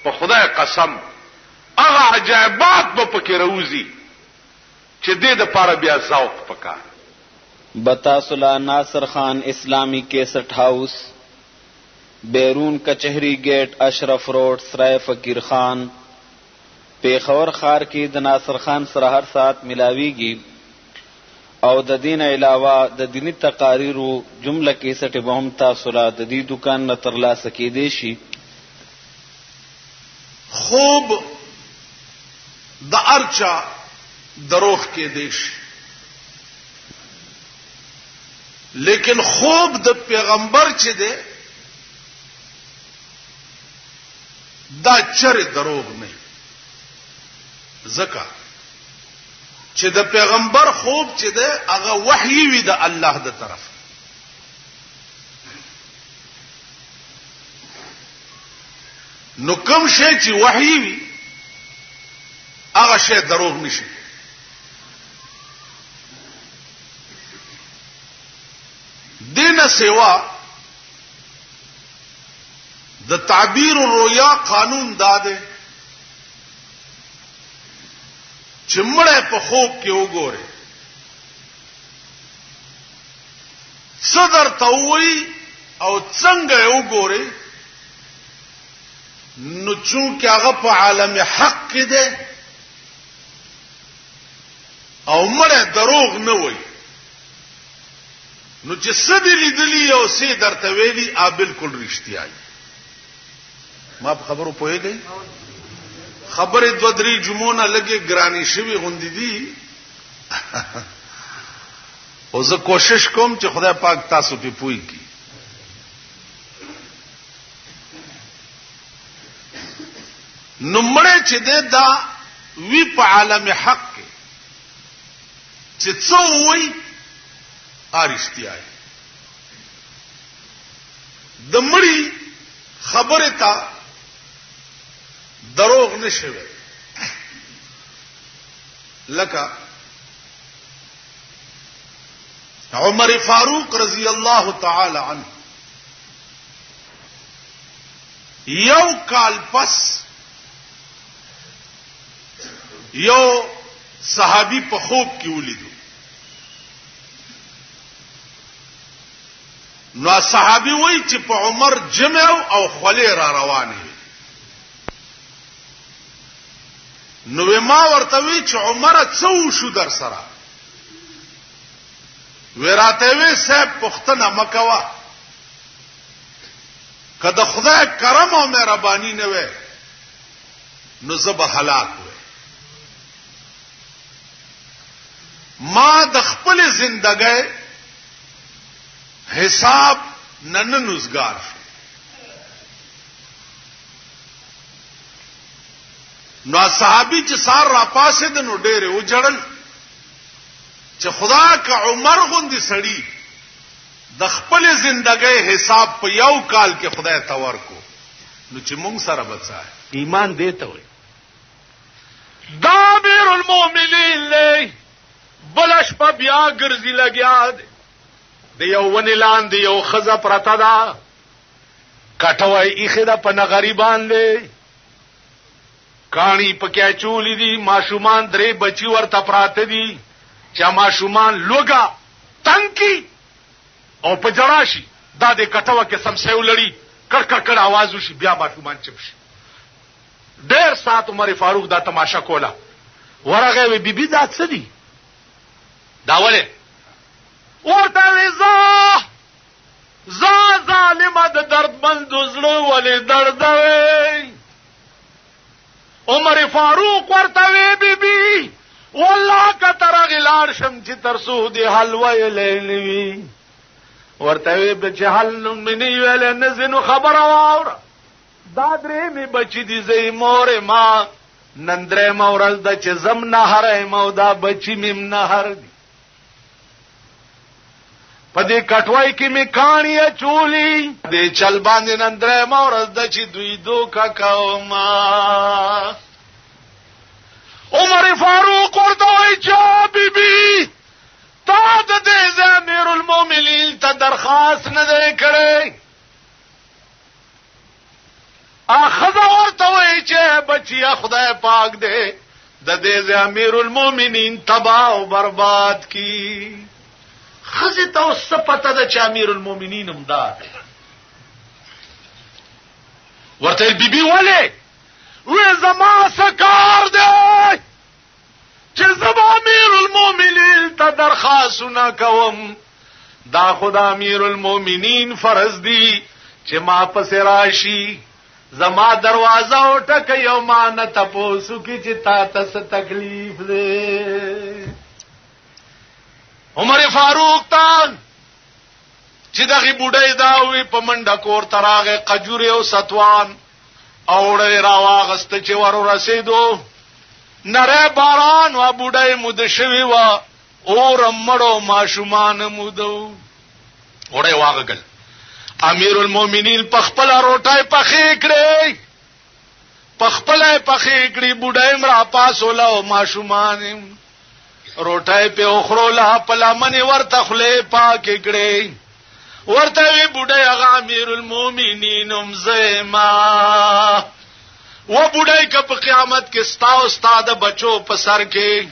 په خدای قسم هغه عجایبات به پکې راوځي چې دې د پاره بیا ذوق پکار. بتاسلا ناصر خان اسلامی کیسٹ ہاؤس، بیرون کچہری گیٹ، اشرف روڈ، سرائے فقیر خان، پیښور ښار کې د ناصر خان سره هر ساعت ملاویږي او د دین علاوه د دینی تقاریرو جمله کیسټ به هم تاسو لا د دې دکان نه ترلاسه کېدی شي. خوب د ارچا دروغ کې دیش، لیکن خوب د پیغمبر چې دی دا چر دروغ نه. زکه چې د پیغمبر خوب چې دی هغه وحی وي د الله د طرف. نو کوم شی چې وحی وي هغه شی دروغ نشي. دینه سیوا د تعبیر الرؤیا قانون داده چې مړې په خوب کې وګوره صدر توي او څنګه وګوره. نو چونکه هغه په عالم حق کې ده او مړې دروغ نه وای، نو چې سدی لیدلی او سي درته ویلي ا بالکل رښتیا. ما په خبرو پوهیږئ؟ خبره دو درې جمعونه لګي ګرانی شوی غوندې دي. او زه کوشش کوم چې خدای پاک تاسو په پوي کی. نمړې چې دا وی په عالم حق کې چې څو وای ارشتیا د مړی خبره تا دروغ نشوي. لکه عمر فاروق رضی الله تعالی عنه یو کال پس یو صحابي په خوب کې ولیدو. نو صحابي وایي چې په عمر جمع او خولې را روانې. نو ما ورته وی چې عمر څو شو در سره؟ ورته وی صاحب پختنه مکوا، کله خدای کرم او مهرباني نه وي نو زب هلاک وي. ما د خپل زندګۍ حساب نن نوزګار نو صحابي چې سار را پاسې د نو ډېره وجړل چې خدا کا عمر غوندي سړی د خپل ژوندۍ حساب په یو کال کې خدای تور کو نو چې مونږ سره بچای ایمان دیته وي دا امیر المؤمنین له بلش په بیا ګرځي لګیا د یو ونی لاندې یو خزه پرته ده کټوي ایخه ده په نغریبان دی کانی پکې چولې دي ماشومان درې بچي ورته پراته دي چې ماشومان لوګا تنکی او په جړاشي دا د کټوه کې سمسیو لړی کړ आवाज وشي بیا ماشومان چپ شي ډېر سات عمر فاروق دا تماشا کولا ورغه وی بیبي دا څه دي دا ولې ورته ز ظالمه د دردمند زړه ولې درد وي عمر فاروق ورته وی بیبي والله کتر غلار شم چې ترسو دی حلوه لینوي ورته وی بچ حل منی ویل نزنو خبر اور دا درې می بچی دی زې مور ما نندره مورز د چې زم نه هره مو دا بچی مم نه هر دی پدې کټوای کې می کانی چولی دې چل باندې نندره مورز د چې دوی دوکا کوما عمر فاروق ورته وی چا بیبي تا د دې امیر المؤمنین ته درخواست نه دی کړی اخذ ورته وی چې بچیا خدای پاک دې د دې امیر المؤمنین تباہ او برباد کی خزه ته اوس پته ده چې امیر المؤمنین امداد ورته بیبي ولې وې زما سکار دی چې زما امیر المؤمنین ته درخواست نه کوم دا خدا امیر المؤمنین فرض دی چې ما پس راشي زما دروازه او ټک یو ما نه تاسو کی چې تا ته تکلیف دی عمر فاروق تان چې دغه بوډای دا وی په منډه کور تراغه قجوره او ستوان اوړې راواغست چې ورو رسیدو نره باران وا بوډای مود شوی وا اور مړو ماشومان مودو وړې واغل امیر المؤمنین پخپل روټای پخې کړې پخپل پخې کړې بوډای مرا پاسولا او ماشومان روټای په اخرولا پلامن ورته خله پاک کړې ورته وی بوډای هغه امیر المؤمنین زما و بوډای ک په قیامت کې ستا او استاد بچو په سر کې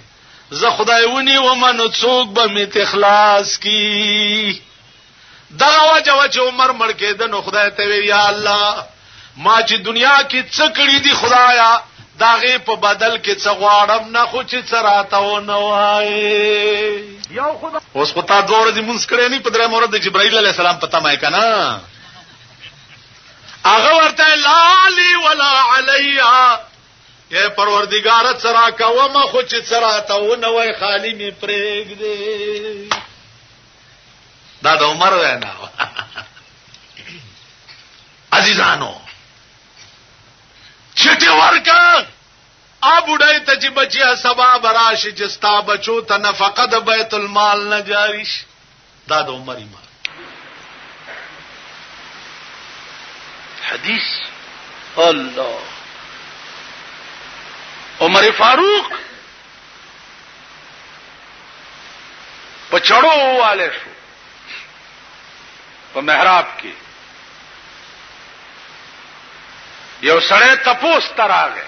زه خدای ونی و منو څوک به می اخلاص کی دغه وجه چې عمر مړ کېد نو خدای ته وی یا الله ما چې دنیا کې څه کړی دي خدایا داغه په بدل کې څه غواړم نه خو چې څه راته و نه وای یو خدا اوس خو تا دوه ورځې مونږ کړې نه په درې مورد د جبرائیل علیه السلام پتا مې کنه هغه ورته لالی ولا علیا اے پروردگار سره کوم خو چې څه راته و نه وای خالی می پرېګ دې دا د عمر وینا عزیزانو چټي ورکا ابوډای ته چې بچیا سبب راشي چې ستا بچو ته نفقه د بیت المال نه جاری شي دا د عمر ایمان حدیث الله عمر فاروق په چړو والے شو په محراب کې یو سړی تپوس تراغه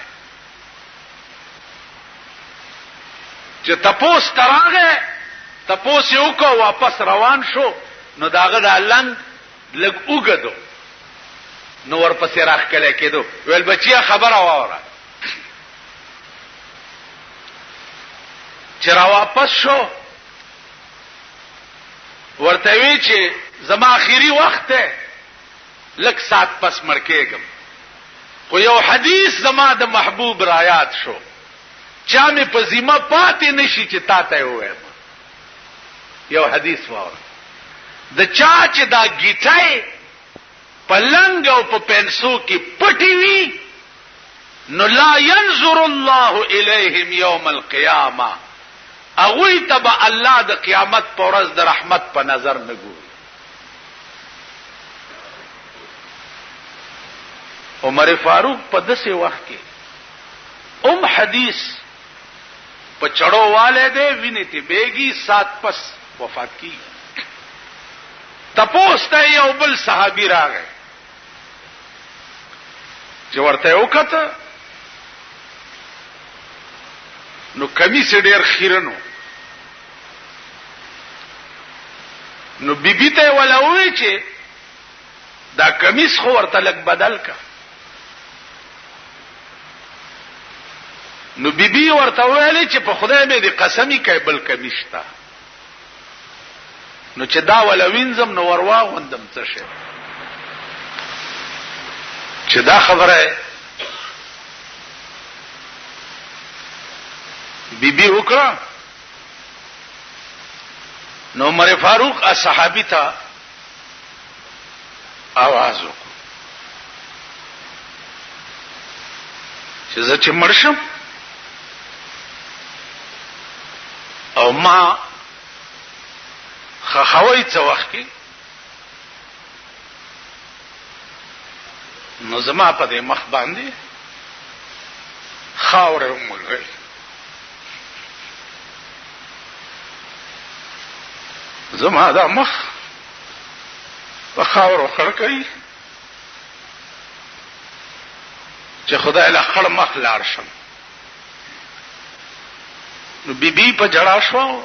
چې تپوس تراغه تپوس یو کو واپس روان شو نو داغه د لنګ لګ وګدو نو ورپسې راخ کله کېدو ویل بچیا خبره واوره چې را واپس شو ورته وی چې زما اخیری وخت ته لک سات پس مرکېګم خو یو حدیث زما د محبوب را یاد شو چا می په ذمہ پاتې نشي چې تا ته وایم یو حدیث واره د چا چې دا گیټای پلنګ او په پنسو کې پټي وي نو لا ينظر الله الیهم یوم القیامه اغوی تبا الله د قیامت پر ورځ د رحمت په نظر نه ګوري. عمر فاروق په دسه وخت کې حدیث په چړو والے دے ویني ته بیگی سات پس وفات کی. تپوسته یو بل صحابي راغی چې ورته وکړه نو کمیس ډیر خیرنو نو بیبي ته ولوي چې دا کمیس خو ورته لګ بدل کا. نو بیبي ورته ویلې چې په خدای مې دې قسمی کوي بل کمیس تا نو چې دا ولوینځم نو ورواغوندم څه شي چې دا خبره بیبي وکړه نو عمر فاروق صحابي ته आवाज وکړ چې زه چې مرشم او ما خخوي څه وخت کې نو زما په دې مخ باندې خاور ومغل زما دا مخ په خاور خړ کړی چې خدای له خړ مخ لاړ شم. نو بیبي په جړا شو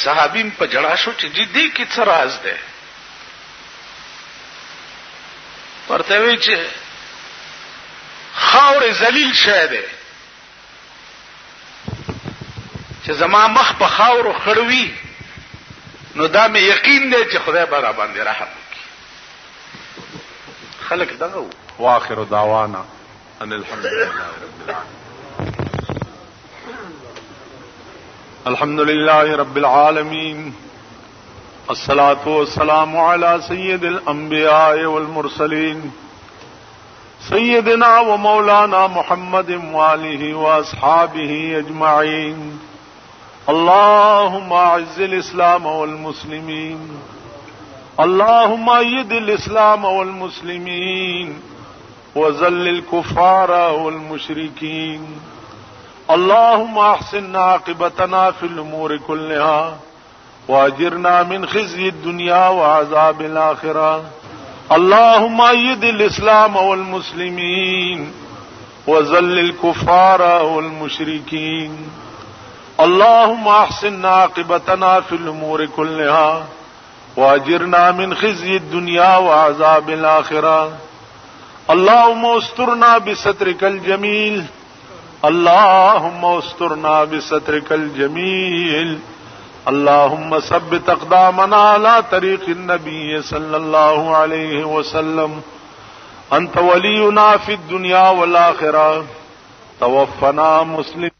صحابین په جړا شو چې دې کې څه راز ده. ورته وی چې خاور ذلیل شه ده چې زما مخ په خاور خړوي نو دا مې یقین دی چې خدای به را باندې رحم وکړي. خلک دغه واخر دعوانا ان الحمد لله رب العالمين. الحمد لله رب العالمين الصلاة والسلام على سيد الأنبياء والمرسلين سيدنا ومولانا محمد وآله وأصحابه أجمعين. اللهم أعز الإسلام والمسلمين اللهم أيد الإسلام والمسلمين وذل الكفار والمشركين. اللهم احسن عاقبتنا في الامور كلها واجرنا من خزي الدنيا وعذاب الاخره. اللهم ايد الاسلام والمسلمين وذل الكفار والمشركين. اللهم احسن عاقبتنا في الامور كلها واجرنا من خزي الدنيا وعذاب الاخره. اللهم استرنا بسترك الجميل اللهم استرنا بسترك الجميل. اللهم ثبت اقدامنا على طريق النبي صلى الله عليه وسلم. انت ولينا في الدنيا والاخره توفنا مسلم.